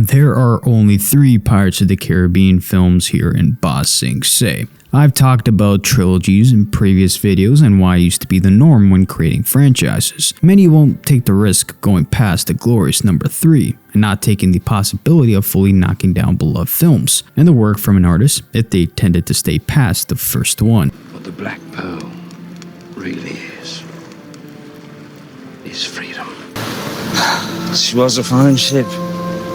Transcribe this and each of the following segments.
There are only 3 Pirates of the Caribbean films here in Ba Sing Se. I've talked about trilogies in previous videos and why it used to be the norm when creating franchises. Many won't take the risk going past the glorious number 3 and not taking the possibility of fully knocking down beloved films and the work from an artist if they tended to stay past the first one. What the Black Pearl really is freedom. She was a fine ship.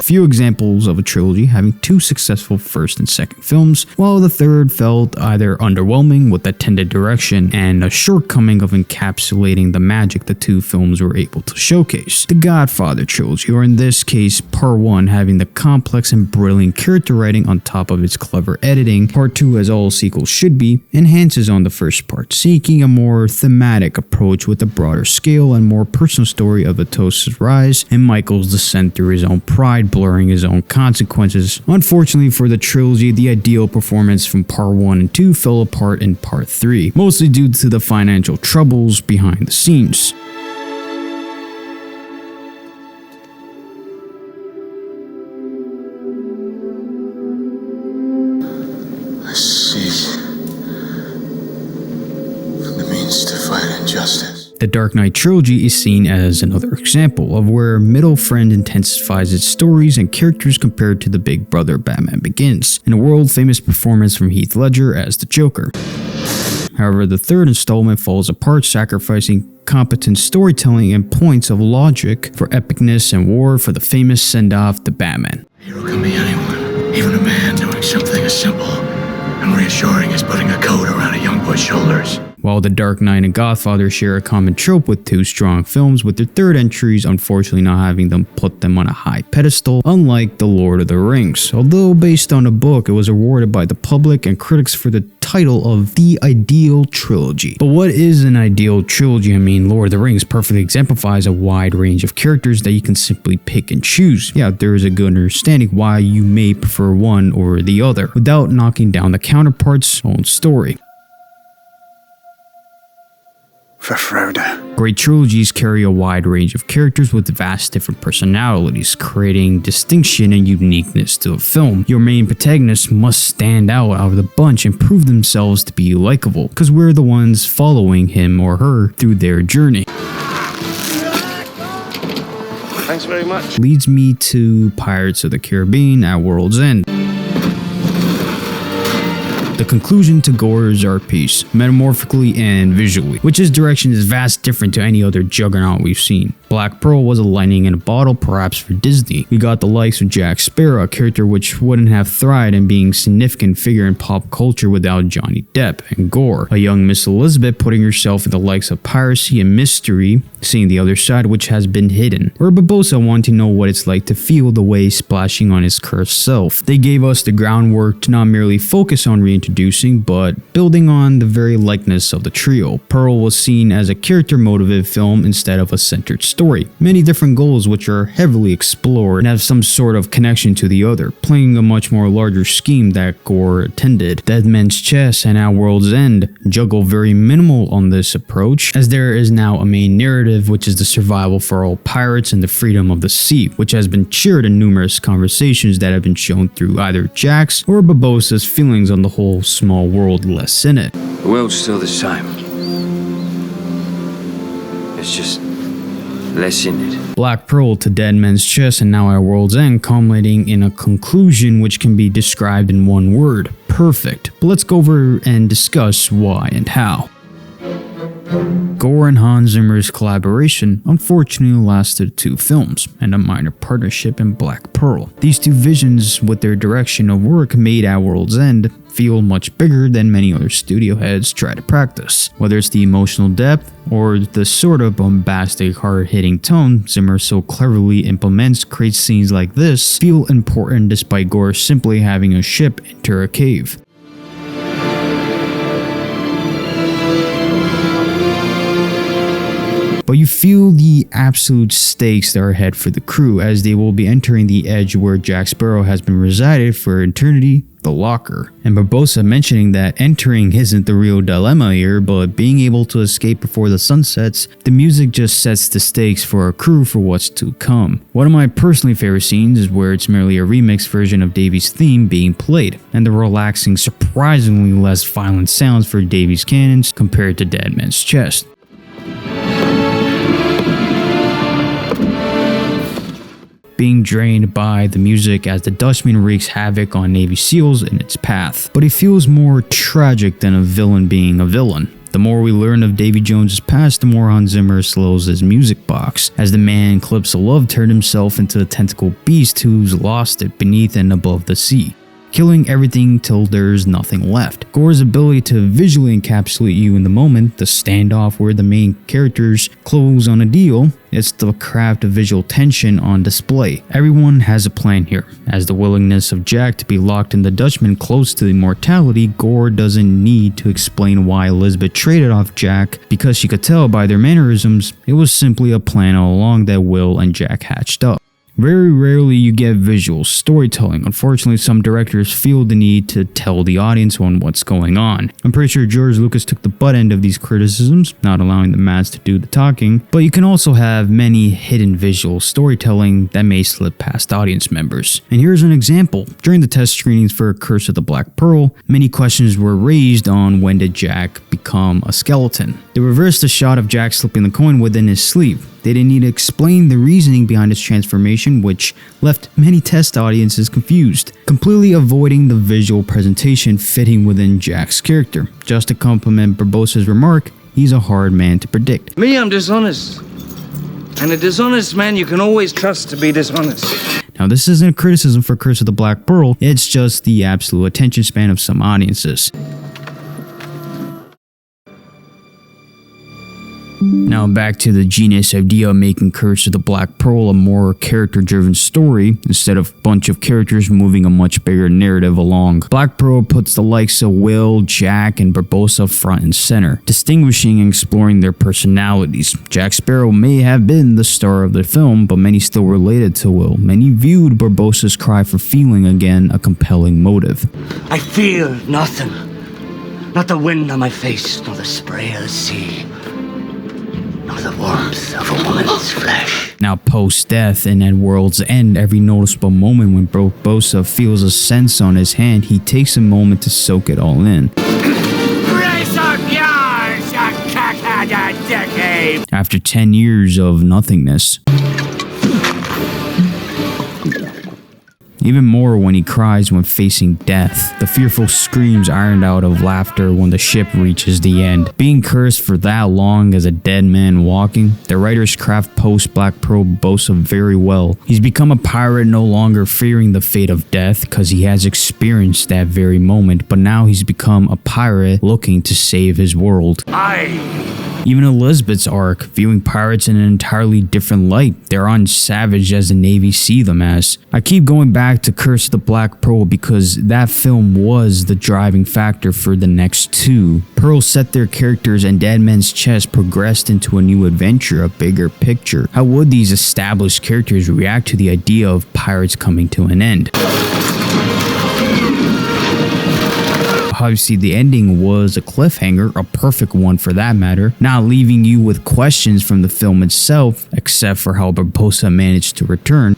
Few examples of a trilogy having 2 successful first and second films, while the third felt either underwhelming with a tended direction and a shortcoming of encapsulating the magic the 2 films were able to showcase. The Godfather trilogy, or in this case Part 1 having the complex and brilliant character writing on top of its clever editing, Part 2, as all sequels should be, enhances on the first part, seeking a more thematic approach with a broader scale and more personal story of Atos's rise and Michael's descent through his own pride, blurring his own consequences. Unfortunately for the trilogy, the ideal performance from Part 1 and 2 fell apart in Part 3, mostly due to the financial troubles behind the scenes. I seek for the means to fight injustice. The Dark Knight trilogy is seen as another example of where Middle Friend intensifies its stories and characters compared to the Big Brother Batman Begins, and a world-famous performance from Heath Ledger as the Joker. However, the third installment falls apart, sacrificing competent storytelling and points of logic for epicness and war for the famous send-off to Batman. A hero can be anyone, even a man doing something as simple and reassuring as putting a coat around a young boy's shoulders. While The Dark Knight and Godfather share a common trope with 2 strong films, with their third entries unfortunately not having them put them on a high pedestal, unlike The Lord of the Rings. Although based on a book, it was awarded by the public and critics for the title of The Ideal Trilogy. But what is an ideal trilogy? I mean, Lord of the Rings perfectly exemplifies a wide range of characters that you can simply pick and choose. Yeah, there is a good understanding why you may prefer one or the other, without knocking down the counterpart's own story. For Frodo. Great trilogies carry a wide range of characters with vast different personalities, creating distinction and uniqueness to a film. Your main protagonist must stand out of the bunch and prove themselves to be likable, because we're the ones following him or her through their journey. Thanks very much. Leads me to Pirates of the Caribbean at World's End. The conclusion to Gore's art piece, metamorphically and visually, which his direction is vast different to any other juggernaut we've seen. Black Pearl was a lightning in a bottle, perhaps for Disney. We got the likes of Jack Sparrow, a character which wouldn't have thrived in being a significant figure in pop culture without Johnny Depp, and Gore, a young Miss Elizabeth putting herself in the likes of piracy and mystery, seeing the other side which has been hidden, or Barbossa wanting to know what it's like to feel the waves splashing on his cursed self. They gave us the groundwork to not merely focus on reintroducing, but building on the very likeness of the trio. Pearl was seen as a character-motivated film instead of a centered story. Many different goals which are heavily explored and have some sort of connection to the other, playing a much more larger scheme that Gore attended. Dead Man's Chest and At World's End juggle very minimal on this approach, as there is now a main narrative which is the survival for all pirates and the freedom of the sea, which has been shared in numerous conversations that have been shown through either Jack's or Barbossa's feelings on the whole small world less in it. The world's still the same. It's just less in it. Black Pearl to Dead Man's Chest and now At World's End, culminating in a conclusion which can be described in one word: perfect. But let's go over and discuss why and how. Gore and Hans Zimmer's collaboration unfortunately lasted 2 films and a minor partnership in Black Pearl. These 2 visions with their direction of work made At World's End feel much bigger than many other studio heads try to practice. Whether it's the emotional depth or the sort of bombastic, hard-hitting tone Zimmer so cleverly implements creates scenes like this feel important despite Gore simply having a ship enter a cave. But you feel the absolute stakes that are ahead for the crew, as they will be entering the edge where Jack Sparrow has been resided for eternity, the locker. And Barbossa mentioning that entering isn't the real dilemma here, but being able to escape before the sun sets. The music just sets the stakes for our crew for what's to come. One of my personally favorite scenes is where it's merely a remix version of Davy's theme being played, and the relaxing, surprisingly less violent sounds for Davy's cannons compared to Deadman's chest. Being drained by the music as the Dutchman wreaks havoc on Navy SEALs in its path. But he feels more tragic than a villain being a villain. The more we learn of Davy Jones's past, the more Hans Zimmer slows his music box, as the man clips of love turned himself into a tentacle beast who's lost it beneath and above the sea, killing everything till there's nothing left. Gore's ability to visually encapsulate you in the moment, the standoff where the main characters close on a deal, it's the craft of visual tension on display. Everyone has a plan here, as the willingness of Jack to be locked in the Dutchman close to immortality. Gore doesn't need to explain why Elizabeth traded off Jack, because she could tell by their mannerisms it was simply a plan all along that Will and Jack hatched up. Very rarely you get visual storytelling. Unfortunately, some directors feel the need to tell the audience on what's going on. I'm pretty sure George Lucas took the butt end of these criticisms, not allowing the Mads to do the talking, but you can also have many hidden visual storytelling that may slip past audience members. And here's an example. During the test screenings for Curse of the Black Pearl, many questions were raised on when did Jack become a skeleton. They reversed the shot of Jack slipping the coin within his sleeve. They didn't need to explain the reasoning behind his transformation, which left many test audiences confused, completely avoiding the visual presentation fitting within Jack's character. Just to compliment Barbossa's remark, he's a hard man to predict. Me, I'm dishonest. And a dishonest man you can always trust to be dishonest. Now, this isn't a criticism for Curse of the Black Pearl, it's just the absolute attention span of some audiences. Now back to the genius idea of making Curse of the Black Pearl a more character-driven story, instead of a bunch of characters moving a much bigger narrative along. Black Pearl puts the likes of Will, Jack, and Barbossa front and center, distinguishing and exploring their personalities. Jack Sparrow may have been the star of the film, but many still related to Will. Many viewed Barbossa's cry for feeling again a compelling motive. I feel nothing. Not the wind on my face, nor the spray of the sea, nor the warmth of a woman's flesh. Now post-death and at World's End, every noticeable moment when Barbossa feels a sense on his hand, he takes a moment to soak it all in. Raise up yours, you cockheaded dickhead! After 10 years of nothingness. Even more when he cries when facing death. The fearful screams ironed out of laughter when the ship reaches the end. Being cursed for that long as a dead man walking, the writer's craft post Black Pearl Barbossa very well. He's become a pirate no longer fearing the fate of death because he has experienced that very moment, but now he's become a pirate looking to save his world. Even Elizabeth's arc, viewing pirates in an entirely different light. They're unsavage as the Navy see them as. I keep going back to Curse of the Black Pearl because that film was the driving factor for the next two. Pearl set their characters and Deadman's Chest progressed into a new adventure, a bigger picture. How would these established characters react to the idea of pirates coming to an end? Obviously, the ending was a cliffhanger, a perfect one for that matter, not leaving you with questions from the film itself, except for how Barbossa managed to return.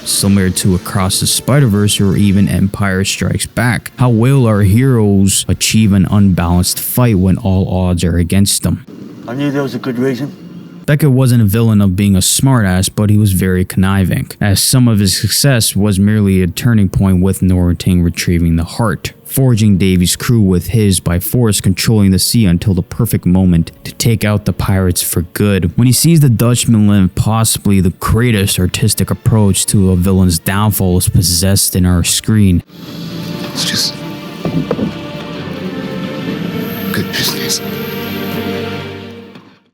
Similar to Across the Spider-Verse or even Empire Strikes Back. How will our heroes achieve an unbalanced fight when all odds are against them? I knew there was a good reason. Beckett wasn't a villain of being a smartass, but he was very conniving, as some of his success was merely a turning point with Norrington retrieving the heart, forging Davy's crew with his by force, controlling the sea until the perfect moment to take out the pirates for good. When he sees the Dutchman live, possibly the greatest artistic approach to a villain's downfall is possessed in our screen. It's just good business.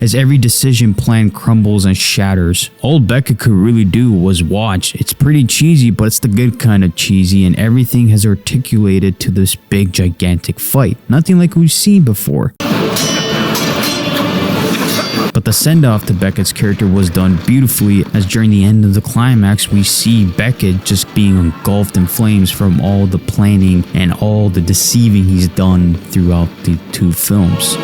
As every decision plan crumbles and shatters, all Beckett could really do was watch. It's pretty cheesy, but it's the good kind of cheesy, and everything has articulated to this big gigantic fight. Nothing like we've seen before. The send-off to Beckett's character was done beautifully, as during the end of the climax we see Beckett just being engulfed in flames from all the planning and all the deceiving he's done throughout the two films.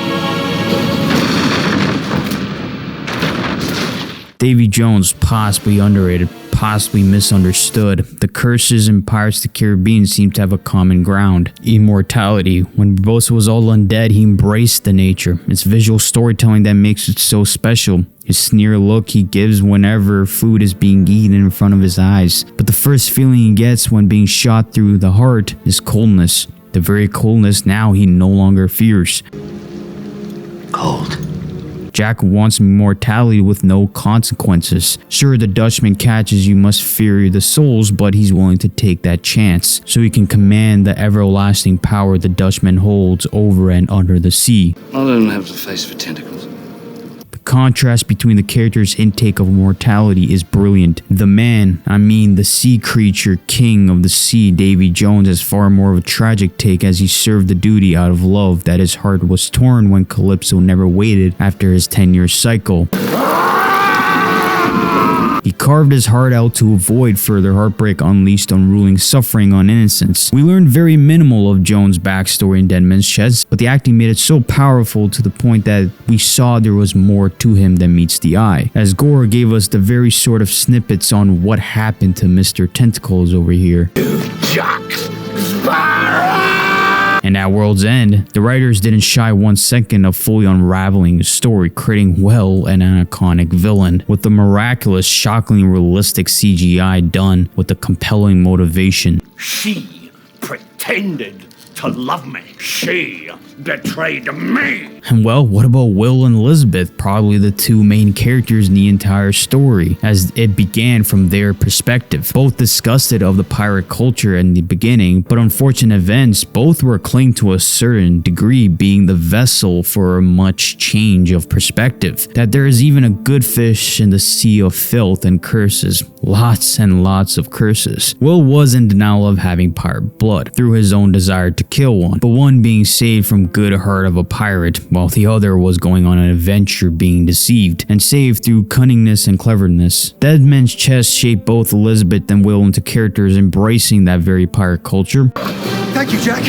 Davy Jones, possibly underrated, possibly misunderstood. The curses in Pirates of the Caribbean seem to have a common ground: immortality. When Barbossa was all undead, he embraced the nature. It's visual storytelling that makes it so special. His sneer look he gives whenever food is being eaten in front of his eyes. But the first feeling he gets when being shot through the heart is coldness. The very coldness now he no longer fears. Cold. Jack wants immortality with no consequences. Sure, the Dutchman catches you must fear the souls, but he's willing to take that chance, so he can command the everlasting power the Dutchman holds over and under the sea. I don't have the face for tentacles. The contrast between the characters' intake of immortality is brilliant. The man, I mean the sea creature king of the sea, Davy Jones, has far more of a tragic take as he served the duty out of love that his heart was torn when Calypso never waited after his 10-year cycle. He carved his heart out to avoid further heartbreak unleashed unruling suffering on innocence. We learned very minimal of Jones' backstory in Dead Man's Chest, but the acting made it so powerful to the point that we saw there was more to him than meets the eye, as Gore gave us the very sort of snippets on what happened to Mr. Tentacles over here. Jack Sparrow! And at World's End, the writers didn't shy 1 second of fully unraveling the story, creating well an iconic villain, with the miraculous, shockingly realistic CGI done with a compelling motivation. She pretended to love me. She betrayed me. And well, what about Will and Elizabeth, probably the two main characters in the entire story, as it began from their perspective. Both disgusted of the pirate culture in the beginning, but unfortunate events, both were acclaimed to a certain degree, being the vessel for a much change of perspective. That there is even a good fish in the sea of filth and curses. Lots and lots of curses. Will was in denial of having pirate blood, through his own desire to kill one, but one being saved from good heart of a pirate, while the other was going on an adventure being deceived, and saved through cunningness and cleverness. Dead Man's Chest shaped both Elizabeth and Will into characters embracing that very pirate culture. Thank you, Jack.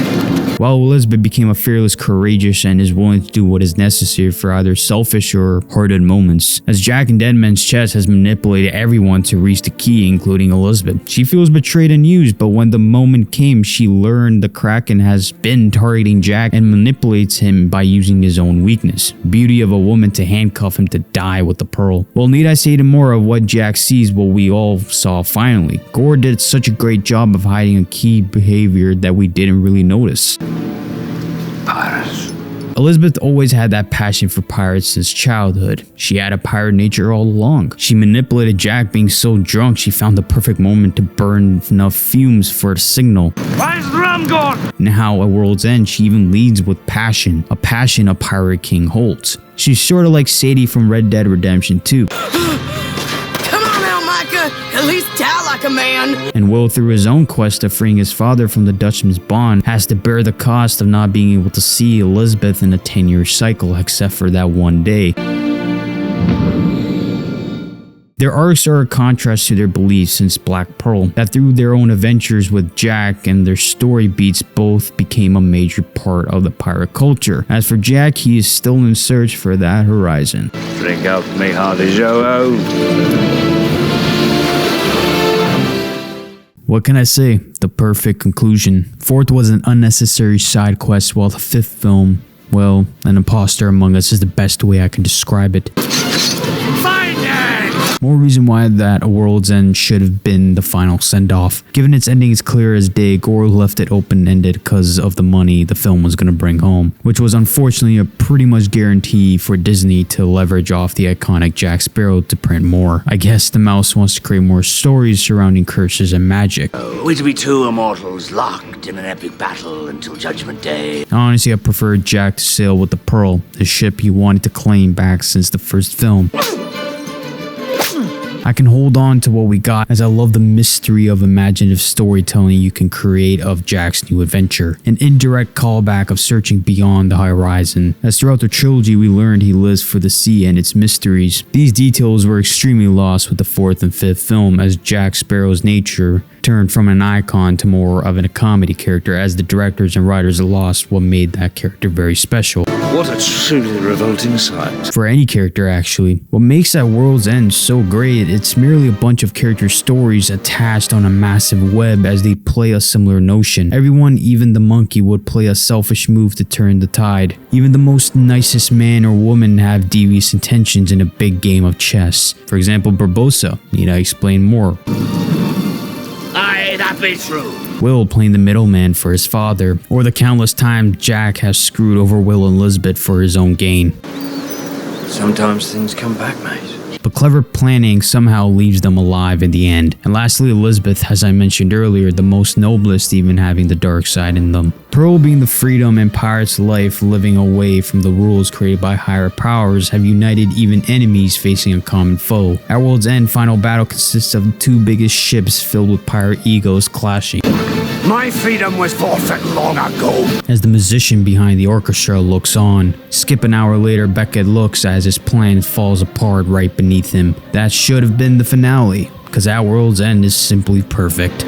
While Elizabeth became a fearless, courageous, and is willing to do what is necessary for either selfish or hearted moments, as Jack in Dead Man's Chest has manipulated everyone to reach the key, including Elizabeth. She feels betrayed and used, but when the moment came, she learned the Kraken has been targeting Jack and manipulates him by using his own weakness. Beauty of a woman to handcuff him to die with the pearl. Well, need I say more of what Jack sees what we all saw finally? Gore did such a great job of hiding a key behavior that we didn't really notice. Pirates. Elizabeth always had that passion for pirates since childhood. She had a pirate nature all along. She manipulated Jack being so drunk she found the perfect moment to burn enough fumes for a signal. Where's the rum gone? Now at World's End, she even leads with passion, a passion a pirate king holds. She's sort of like Sadie from Red Dead Redemption 2. Come on now, Micah. At least tell like a man. And Will, through his own quest of freeing his father from the Dutchman's bond, has to bear the cost of not being able to see Elizabeth in a 10-year cycle except for that one day. Their arcs are a contrast to their beliefs since Black Pearl, that through their own adventures with Jack and their story beats both became a major part of the pirate culture. As for Jack, he is still in search for that horizon. Drink up me hearty Joe. What can I say? The perfect conclusion. Fourth was an unnecessary side quest, while the fifth film, well, an imposter among us is the best way I can describe it. More reason why that A World's End should have been the final send-off. Given its ending is clear as day, Gore left it open-ended because of the money the film was going to bring home, which was unfortunately a pretty much guarantee for Disney to leverage off the iconic Jack Sparrow to print more. I guess the mouse wants to create more stories surrounding curses and magic. We're to be two immortals locked in an epic battle until Judgment Day. Honestly, I preferred Jack to sail with the Pearl, the ship he wanted to claim back since the first film. I can hold on to what we got as I love the mystery of imaginative storytelling you can create of Jack's new adventure. An indirect callback of searching beyond the horizon, as throughout the trilogy we learned he lives for the sea and its mysteries. These details were extremely lost with the fourth and fifth film, as Jack Sparrow's nature turned from an icon to more of a comedy character, as the directors and writers lost what made that character very special. What a truly revolting sight. For any character, actually. What makes that World's End so great, it's merely a bunch of character stories attached on a massive web as they play a similar notion. Everyone, even the monkey, would play a selfish move to turn the tide. Even the most nicest man or woman have devious intentions in a big game of chess. For example, Barbossa. Need I explain more? Aye, that be true. Will playing the middleman for his father, or the countless times Jack has screwed over Will and Elizabeth for his own gain. Sometimes things come back, mate. But clever planning somehow leaves them alive in the end. And lastly, Elizabeth, as I mentioned earlier, the most noblest, even having the dark side in them. Pearl being the freedom and pirate's life living away from the rules created by higher powers have united even enemies facing a common foe. At World's End, final battle consists of the two biggest ships filled with pirate egos clashing. My freedom was forfeit long ago. As the musician behind the orchestra looks on, skip an hour later, Beckett looks as his plan falls apart right beneath him. That should have been the finale, because At World's End is simply perfect.